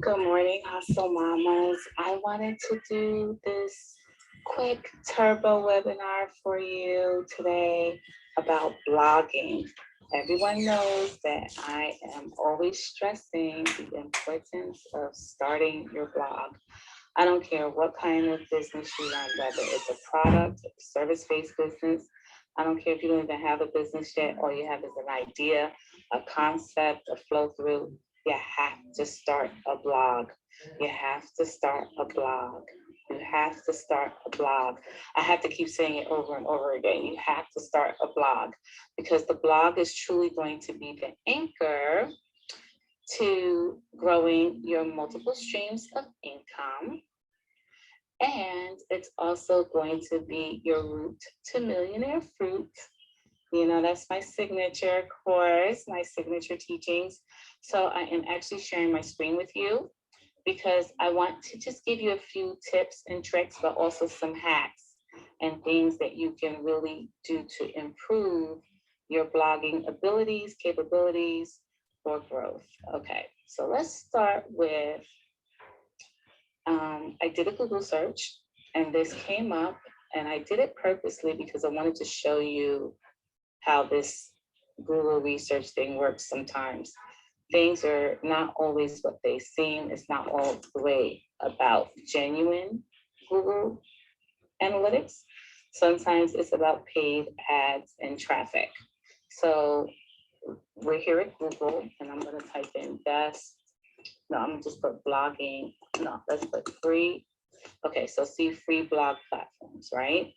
Good morning, Hustle Mamas. I wanted to do this quick turbo webinar for you today about blogging. Everyone knows that I am always stressing the importance of starting your blog. I don't care what kind of business you run, whether it's a product, a service-based business. I don't care if you don't even have a business yet. All you have is an idea, a concept, a flow through. You have to start a blog. You have to start a blog. You have to start a blog. I have to keep saying it over and over again. You have to start a blog because the blog is truly going to be the anchor to growing your multiple streams of income. And it's also going to be your route to millionaire fruit. You know, that's my signature course, my signature teachings. So I am actually sharing my screen with you because I want to just give you a few tips and tricks, but also some hacks and things that you can really do to improve your blogging abilities, capabilities, for growth. Okay, so let's start with I did a Google search and this came up, and I did it purposely because I wanted to show you how this Google research thing works sometimes. Things are not always what they seem. It's not all the way about genuine Google analytics. Sometimes it's about paid ads and traffic. So we're here at Google, and I'm going to type in best. No, I'm gonna just put blogging. No, let's put free. Okay, so see free blog platforms, right?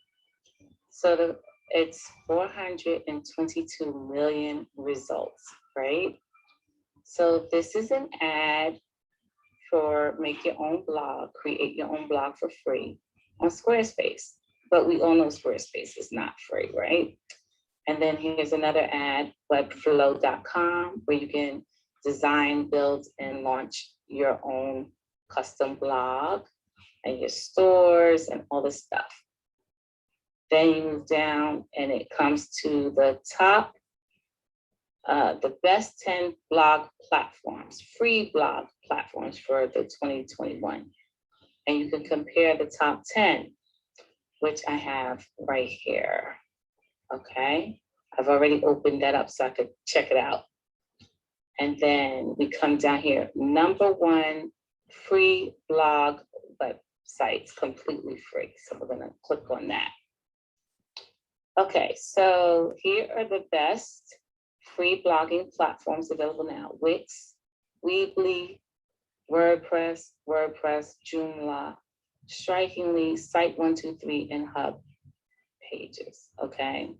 So it's 422 million results, right? So this is an ad for make your own blog, create your own blog for free on Squarespace. But we all know Squarespace is not free, right? And then here's another ad, webflow.com, where you can design, build, and launch your own custom blog and your stores and all this stuff. Then you move down and it comes to the top, the best 10 blog platforms, free blog platforms for the 2021. And you can compare the top 10, which I have right here. Okay, I've already opened that up so I could check it out. And then we come down here, number one free blog websites, completely free. So we're gonna click on that. Okay, so here are the best free blogging platforms available now. Wix, Weebly, WordPress, Joomla, Strikingly, Site123, and Hub Pages, okay?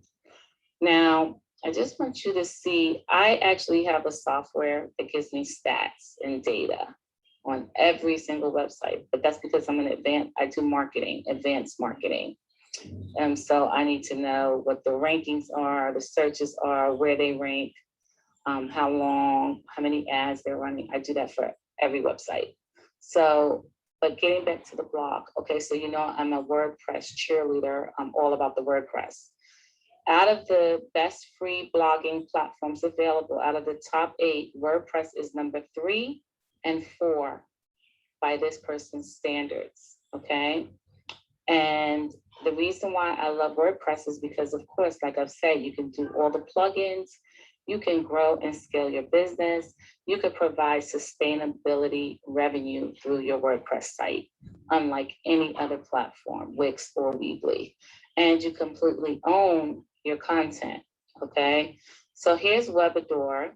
Now, I just want you to see, I actually have a software that gives me stats and data on every single website, but that's because I do marketing, advanced marketing. And so I need to know what the rankings are, the searches are, where they rank, how long, how many ads they're running. I do that for every website. So, but getting back to the blog, okay, so you know I'm a WordPress cheerleader. I'm all about the WordPress. Out of the best free blogging platforms available, out of the top 8, WordPress is number 3 and 4 by this person's standards, okay? And the reason why I love WordPress is because, of course, like I've said, you can do all the plugins, you can grow and scale your business, you can provide sustainability revenue through your WordPress site, unlike any other platform, Wix or Weebly. And you completely own your content, okay? So here's Webador,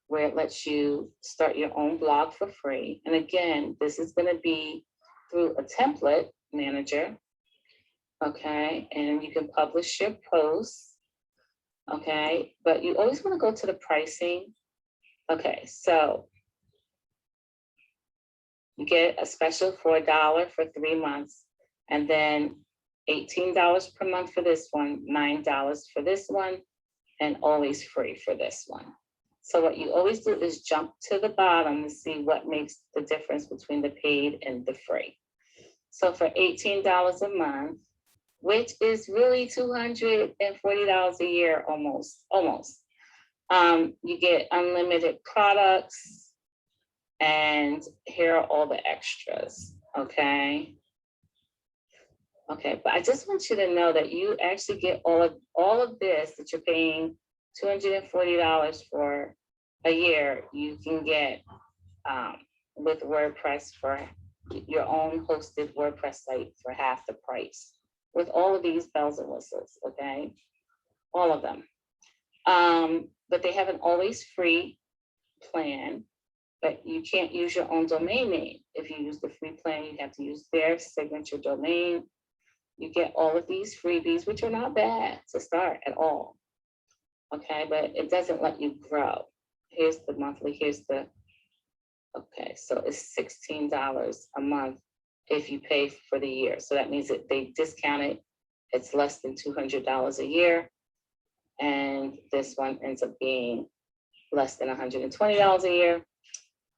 where it lets you start your own blog for free. And again, this is gonna be through a template manager, okay? And you can publish your posts, okay? But you always wanna go to the pricing. Okay, so you get a special for $1 for 3 months, and then $18 per month for this one, $9 for this one, and always free for this one. So what you always do is jump to the bottom and see what makes the difference between the paid and the free. So for $18 a month, which is really $240 a year, almost. You get unlimited products, And here are all the extras, okay? Okay, but I just want you to know that you actually get all of this that you're paying $240 for a year. You can get with WordPress for your own hosted WordPress site for half the price with all of these bells and whistles, okay? All of them. But they have an always free plan, but you can't use your own domain name. If you use the free plan, you have to use their signature domain. You get all of these freebies, which are not bad to start at all. Okay, but it doesn't let you grow. Here's the monthly, okay, so it's $16 a month if you pay for the year. So that means that they discount it. It's less than $200 a year. And this one ends up being less than $120 a year.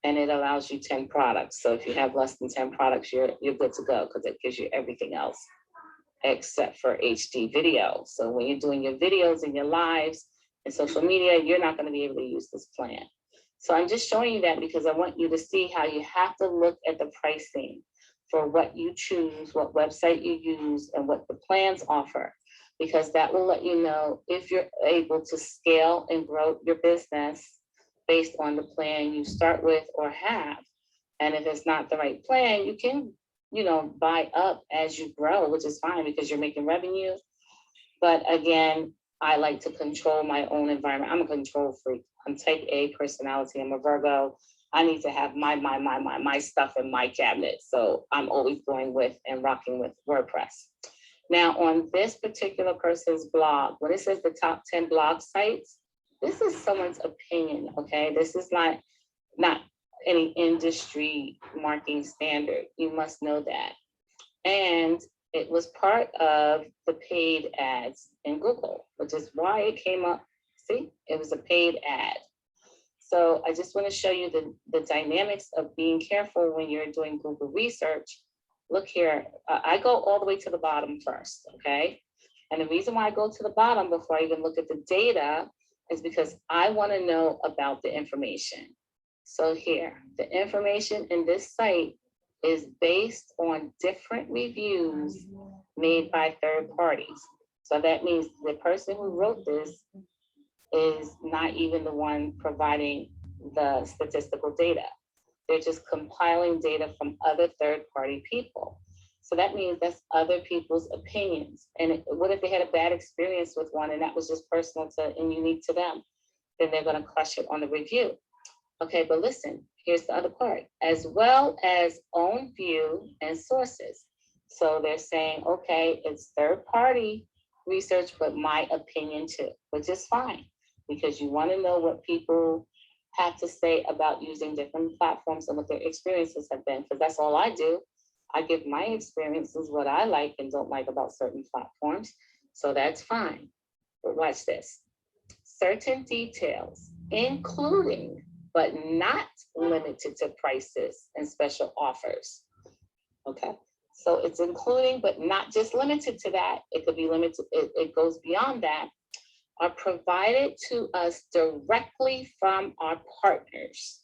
And it allows you 10 products. So if you have less than 10 products, you're good to go because it gives you everything else except for HD video. So when you're doing your videos and your lives and social media, you're not going to be able to use this plan. So I'm just showing you that because I want you to see how you have to look at the pricing for what you choose, what website you use, and what the plans offer, because that will let you know if you're able to scale and grow your business based on the plan you start with or have. And if it's not the right plan, you can, buy up as you grow, which is fine because you're making revenue. But again, I like to control my own environment. I'm a control freak. I'm type A personality. I'm a Virgo. I need to have my stuff in my cabinet. So I'm always going with and rocking with WordPress. Now on this particular person's blog, when it says the top 10 blog sites, this is someone's opinion, okay? This is not any industry marketing standard. You must know that. And it was part of the paid ads in Google, which is why it came up. See, it was a paid ad. So I just want to show you the dynamics of being careful when you're doing Google research. Look here, I go all the way to the bottom first, okay? And the reason why I go to the bottom before I even look at the data is because I want to know about the information. So here, the information in this site is based on different reviews made by third parties. So that means the person who wrote this is not even the one providing the statistical data. They're just compiling data from other third-party people. So that means that's other people's opinions. And what if they had a bad experience with one and that was just personal to and unique to them? Then they're going to crush it on the review. Okay, but listen, here's the other part, as well as own view and sources. So they're saying, okay, it's third-party research, but my opinion too, which is fine, because you want to know what people have to say about using different platforms and what their experiences have been, because that's all I do. I give my experiences, what I like and don't like about certain platforms. So that's fine. But watch this. Certain details, including but not limited to prices and special offers. Okay, so it's including but not just limited to that. It could be limited, it goes beyond that, are provided to us directly from our partners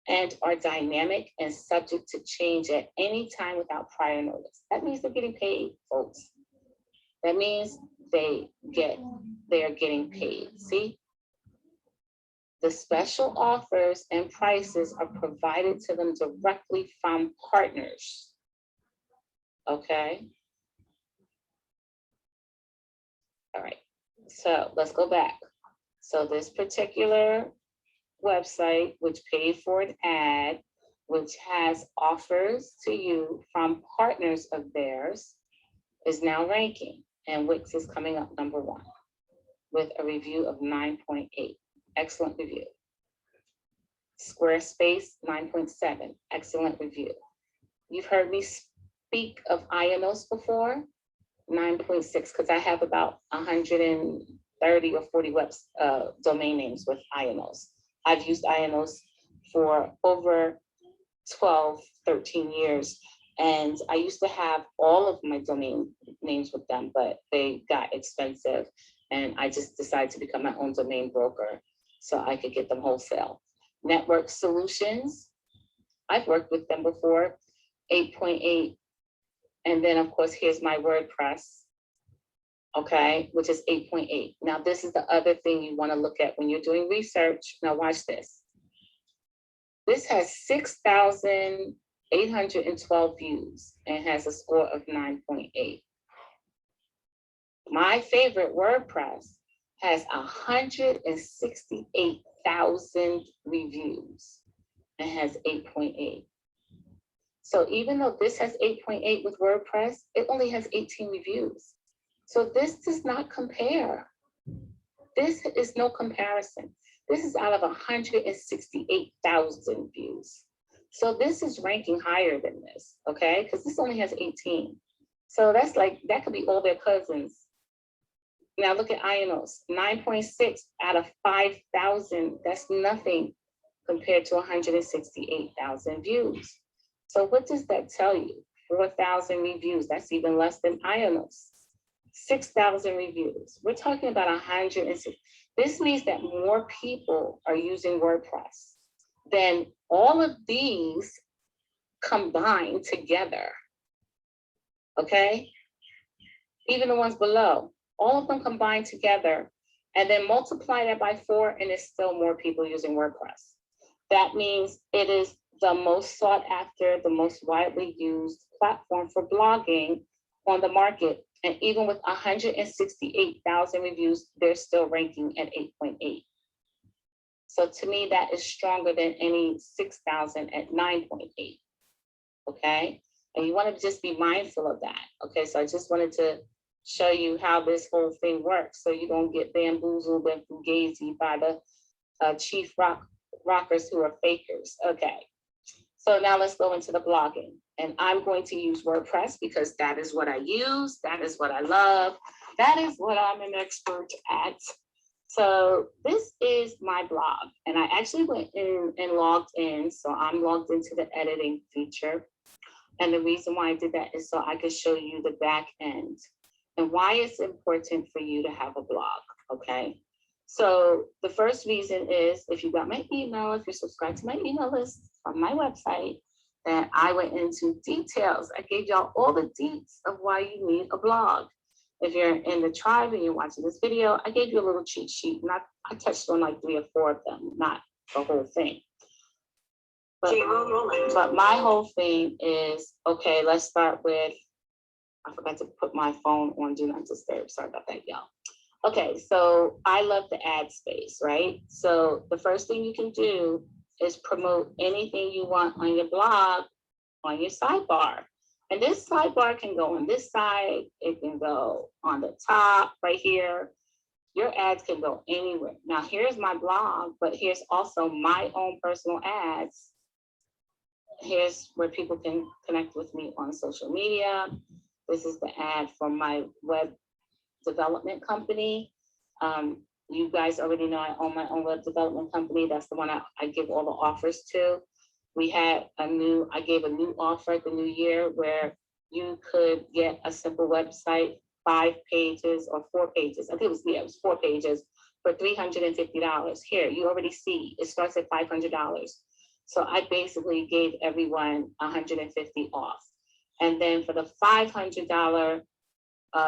and are dynamic and subject to change at any time without prior notice. That means they're getting paid, folks. That means they are getting paid. See? The special offers and prices are provided to them directly from partners. Okay. All right. So let's go back. So this particular website, which paid for an ad, which has offers to you from partners of theirs, is now ranking. And Wix is coming up #1 with a review of 9.8. Excellent review. Squarespace, 9.7, excellent review. You've heard me speak of Ionos before, 9.6, because I have about 130 or 40 domain names with Ionos. I've used Ionos for over 12, 13 years. And I used to have all of my domain names with them, but they got expensive. And I just decided to become my own domain broker so I could get them wholesale. Network Solutions, I've worked with them before, 8.8. And then of course, here's my WordPress, okay, which is 8.8. Now, this is the other thing you want to look at when you're doing research. Now watch this. This has 6,812 views and has a score of 9.8. My favorite, WordPress, has 168,000 reviews and has 8.8. So even though this has 8.8 with WordPress, it only has 18 reviews. So this does not compare. This is no comparison. This is out of 168,000 views. So this is ranking higher than this, okay? Because this only has 18. So that's like, that could be all their cousins. Now look at Ionos, 9.6 out of 5,000. That's nothing compared to 168,000 views. So what does that tell you? 4,000 reviews, that's even less than Ionos. 6,000 reviews. We're talking about 106. This means that more people are using WordPress than all of these combined together, okay? Even the ones below, all of them combined together, and then multiply that by 4, and it's still more people using WordPress. That means it is the most sought after, the most widely used platform for blogging on the market. And even with 168,000 reviews, they're still ranking at 8.8. So to me, that is stronger than any 6,000 at 9.8, okay? And you want to just be mindful of that, okay? So I just wanted to show you how this whole thing works so you don't get bamboozled and fugazi by the chief rockers who are fakers, okay? So now let's go into the blogging. And I'm going to use WordPress because that is what I use. That is what I love. That is what I'm an expert at. So this is my blog. And I actually went in and logged in. So I'm logged into the editing feature. And the reason why I did that is so I could show you the back end and why it's important for you to have a blog, okay? So the first reason is if you got my email, if you're subscribed to my email list on my website, that I went into details. I gave y'all all the deets of why you need a blog. If you're in the tribe and you're watching this video, I gave you a little cheat sheet. And I touched on like 3 or 4 of them, not the whole thing. But my whole thing is, okay, let's start with, I forgot to put my phone on Do Not Disturb. Sorry about that, y'all. Okay, so I love the ad space, right? So the first thing you can do is promote anything you want on your blog, on your sidebar. And this sidebar can go on this side, it can go on the top right here. Your ads can go anywhere. Now here's my blog, but here's also my own personal ads. Here's where people can connect with me on social media. This is the ad for my web development company. You guys already know I own my own web development company. That's the one I give all the offers to. We had I gave a new offer at the new year where you could get a simple website, 5 pages or 4 pages. I think it was 4 pages for $350. Here, you already see, it starts at $500. So I basically gave everyone $150 off. And then for the $500,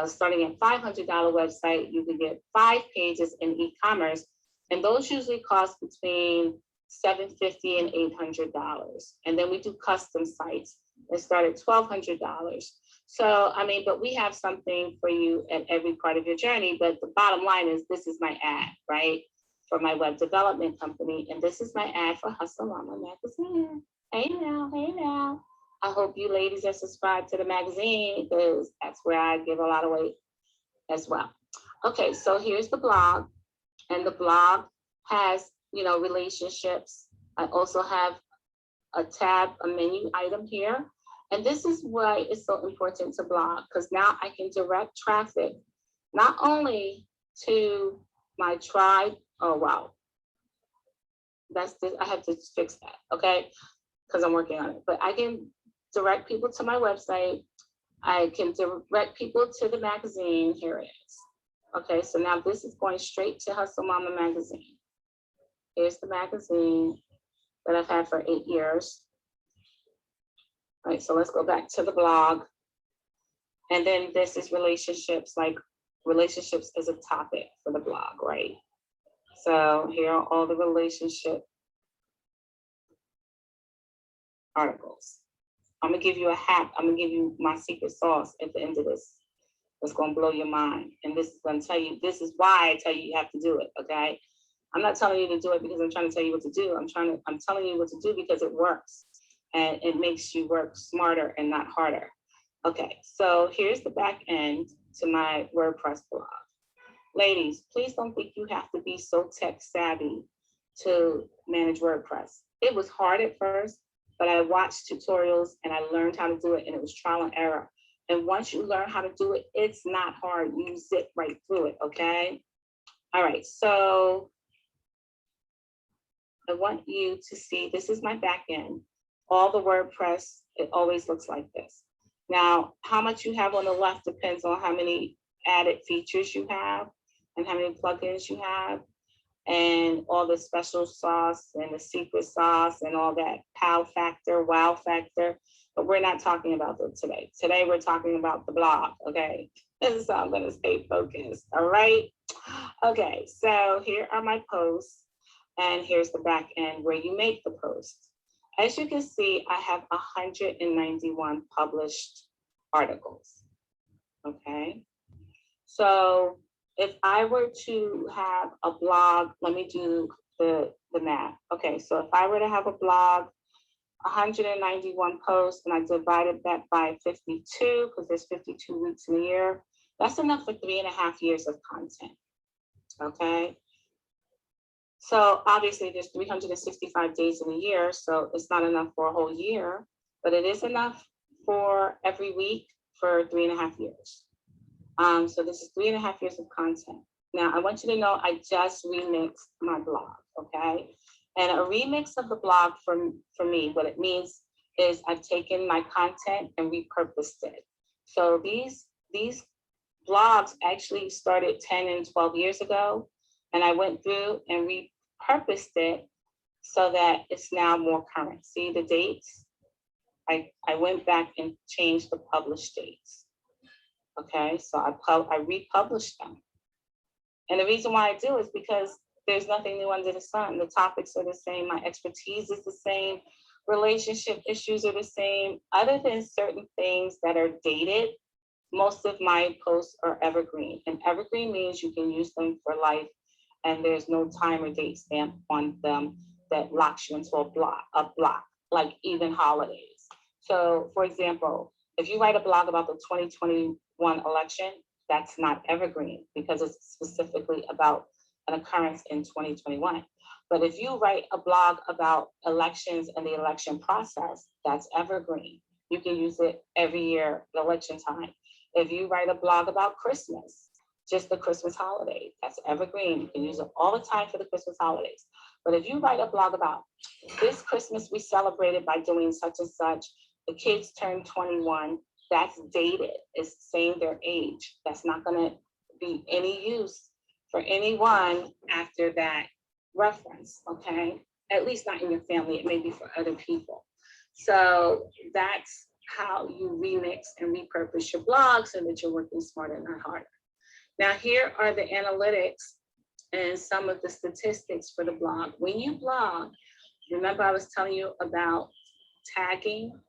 starting at $500 website, you can get 5 pages in e-commerce, and those usually cost between $750 and $800. And then we do custom sites that start at $1,200. So, I mean, but we have something for you at every part of your journey. But the bottom line is, this is my ad, right, for my web development company, and this is my ad for Hustle Mama magazine. Hey now, hey now. I hope you ladies are subscribed to the magazine because that's where I give a lot away as well. Okay, so here's the blog, and the blog has, you know, relationships. I also have a tab, a menu item here. And this is why it's so important to blog, because now I can direct traffic, not only to my tribe. Oh, wow. I have to fix that, okay? Because I'm working on it. But I can direct people to my website. I can direct people to the magazine. Here it is. Okay, so now this is going straight to Hustle Mama magazine. Here's the magazine. that I've had for 8 years. All right, so let's go back to the blog. And then this is relationships, like relationships is a topic for the blog, right? So here are all the relationship articles. I'm gonna give you a hack. I'm gonna give you my secret sauce at the end of this. That's gonna blow your mind. And this is gonna tell you, this is why I tell you you have to do it, okay? I'm not telling you to do it because I'm trying to tell you what to do. I'm telling you what to do because it works. And it makes you work smarter and not harder. Okay, so here's the back end to my WordPress blog. Ladies, please don't think you have to be so tech savvy to manage WordPress. It was hard at first, but I watched tutorials and I learned how to do it, and it was trial and error. And once you learn how to do it, it's not hard. You zip right through it, okay? All right, so I want you to see, this is my back end. All the WordPress, it always looks like this. Now, how much you have on the left depends on how many added features you have and how many plugins you have and all the special sauce and the secret sauce and all that pow factor, wow factor. But we're not talking about that today. Today, we're talking about the blog, okay? This is how I'm gonna stay focused, all right? Okay, so here are my posts and here's the back end where you make the post. As you can see, I have 191 published articles, okay? So if I were to have a blog, let me do the math. Okay, so if I were to have a blog, 191 posts, and I divided that by 52, because there's 52 weeks in a year, that's enough for 3.5 years of content, okay? So obviously there's 365 days in a year, so it's not enough for a whole year, but it is enough for every week for 3.5 years. So this is 3.5 years of content. Now I want you to know I just remixed my blog, okay? And a remix of the blog for me, what it means is I've taken my content and repurposed it. So these blogs actually started 10 and 12 years ago, and I went through and repurposed it so that it's now more current. See the dates? I went back and changed the published dates. Okay, so I republished them. And the reason why I do is because there's nothing new under the sun. The topics are the same. My expertise is the same. Relationship issues are the same. Other than certain things that are dated, most of my posts are evergreen. And evergreen means you can use them for life and there's no time or date stamp on them that locks you into a block, like even holidays. So for example, if you write a blog about the 2021 election, that's not evergreen because it's specifically about an occurrence in 2021. But if you write a blog about elections and the election process, that's evergreen. You can use it every year at election time. If you write a blog about Christmas, just the Christmas holiday, that's evergreen. You can use it all the time for the Christmas holidays. But if you write a blog about this Christmas, we celebrated by doing such and such, the kids turned 21, that's dated, it's saying their age. That's not gonna be any use for anyone after that reference, okay? At least not in your family, it may be for other people. So that's how you remix and repurpose your blog so that you're working smarter, not harder. Now here are the analytics and some of the statistics for the blog. When you blog, remember I was telling you about tagging?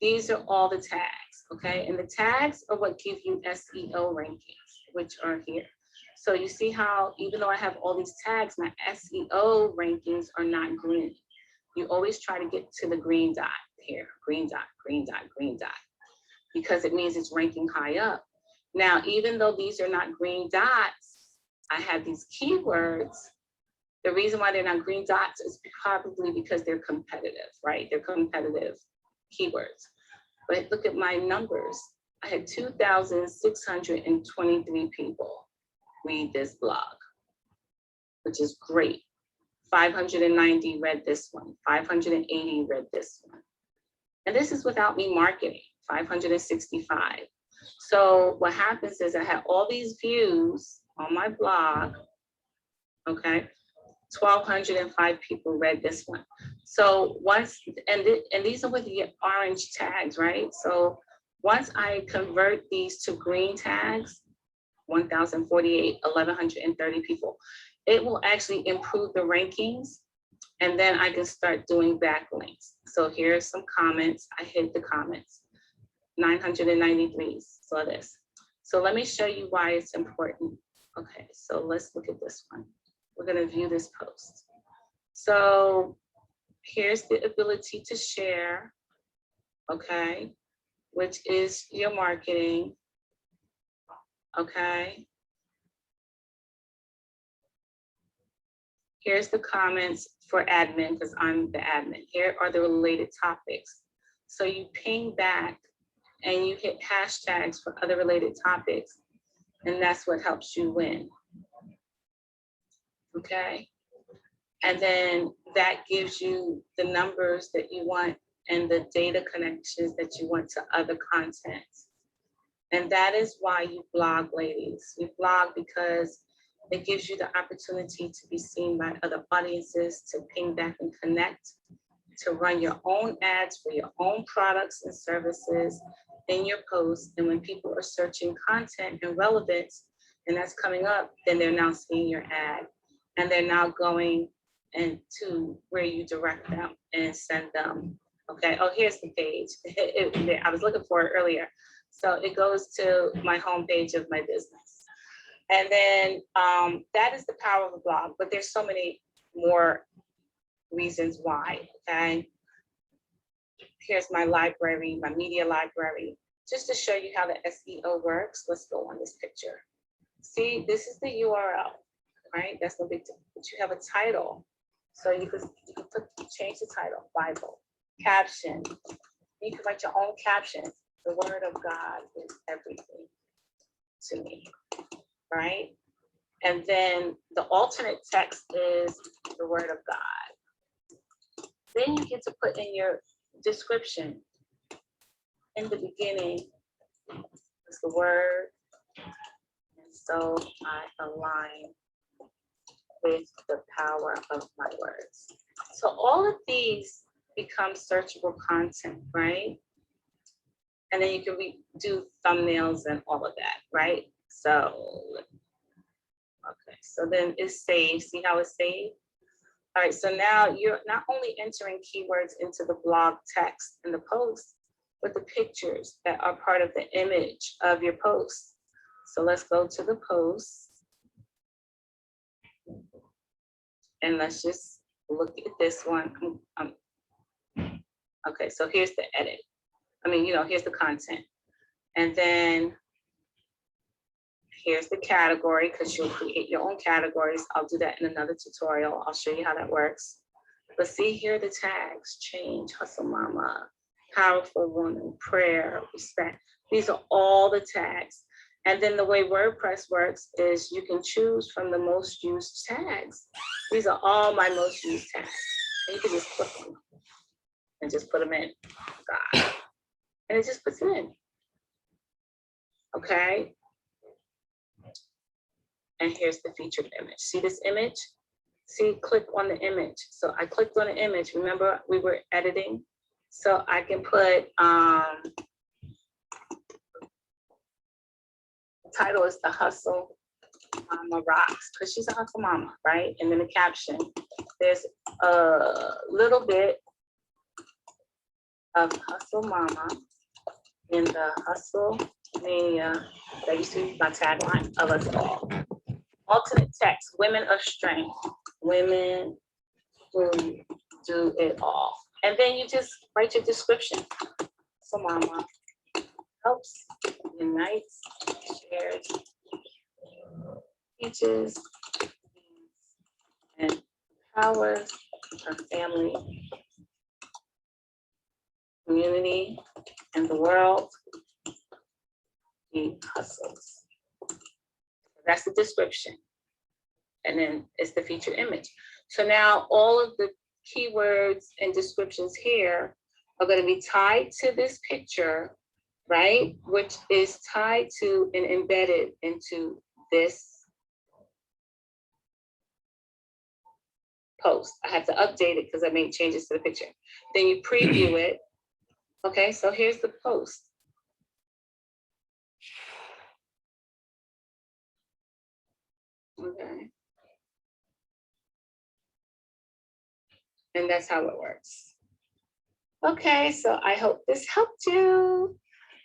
These are all the tags, okay? And the tags are what give you SEO rankings, which are here. So you see how, even though I have all these tags, my SEO rankings are not green. You always try to get to the green dot here, green dot, green dot, green dot, because it means it's ranking high up. Now, even though these are not green dots, I have these keywords. The reason why they're not green dots is probably because they're competitive, right? They're competitive keywords. But look at my numbers. I had 2,623 people read this blog, which is great. 590 read this one, 580 read this one. And this is without me marketing, 565. So what happens is I have all these views on my blog, okay? 1,205 people read this one. So once, and these are with the orange tags, right? So once I convert these to green tags, 1,048, 1,130 people, it will actually improve the rankings. And then I can start doing backlinks. So here's some comments. I hit the comments. 993 saw this. So let me show you why it's important. Okay, so let's look at this one. We're gonna view this post. So here's the ability to share, okay, which is your marketing, okay. Here's the comments for admin, because I'm the admin. Here are the related topics. So you ping back and you hit hashtags for other related topics, and that's what helps you win. Okay. And then that gives you the numbers that you want and the data connections that you want to other content. And that is why you blog, ladies. You blog because it gives you the opportunity to be seen by other audiences, to ping back and connect, to run your own ads for your own products and services in your posts. And when people are searching content and relevance, and that's coming up, then they're now seeing your ad. And they're now going into where you direct them and send them. Okay, oh, here's the page. I was looking for it earlier. So it goes to my homepage of my business. And then that is the power of a blog, but there's so many more reasons why, okay? Here's my library, my media library, just to show you how the SEO works. Let's go on this picture. See, this is the URL, right? That's no big deal, but you have a title. So you can change the title, Bible, caption. You can write your own caption. The word of God is everything to me, right? And then the alternate text is the word of God. Then you get to put in your description. In the beginning is the word, and so I align with the power of my words. So all of these become searchable content, right? And then you can do thumbnails and all of that, right? So, okay, so then it's saved. See how it's saved? All right, so now you're not only entering keywords into the blog text in the post, but the pictures that are part of the image of your post. So let's go to the post. And let's just look at this one. Okay, so here's the edit. Here's the content. And then here's the category, because you'll create your own categories. I'll do that in another tutorial. I'll show you how that works. But see here are the tags: change, hustle mama, powerful woman, prayer, respect. These are all the tags. And then the way WordPress works is you can choose from the most used tags. These are all my most used tags. And you can just click them and just put them in. God. And it just puts it in. Okay. And here's the featured image. See this image? See, click on the image. So I clicked on the image. Remember, we were editing. So I can put, the title is The Hustle Mama Rocks, because she's a hustle mama, right? And then the caption, there's a little bit of hustle mama in the hustle mania. That used to be my tagline of us all. Alternate text, women of strength, women who do it all. And then you just write your description. So mama helps, unites, shares, teaches, and empowers her family, community, and the world. He hustles. That's the description. And then it's the featured image. So now all of the keywords and descriptions here are going to be tied to this picture, right? Which is tied to and embedded into this post. I have to update it because I made changes to the picture. Then you preview it. Okay, so here's the post. Okay. And that's how it works. Okay, so I hope this helped you.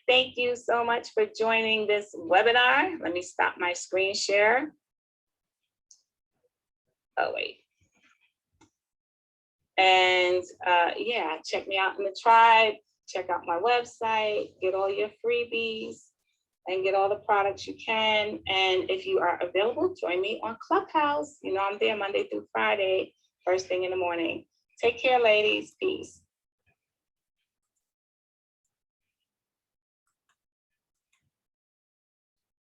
Thank you so much for joining this webinar. Let me stop my screen share. Oh, wait. And yeah, check me out in the tribe, check out my website, get all your freebies and get all the products you can. And if you are available, join me on Clubhouse. You know, I'm there Monday through Friday, first thing in the morning. Take care, ladies. Peace.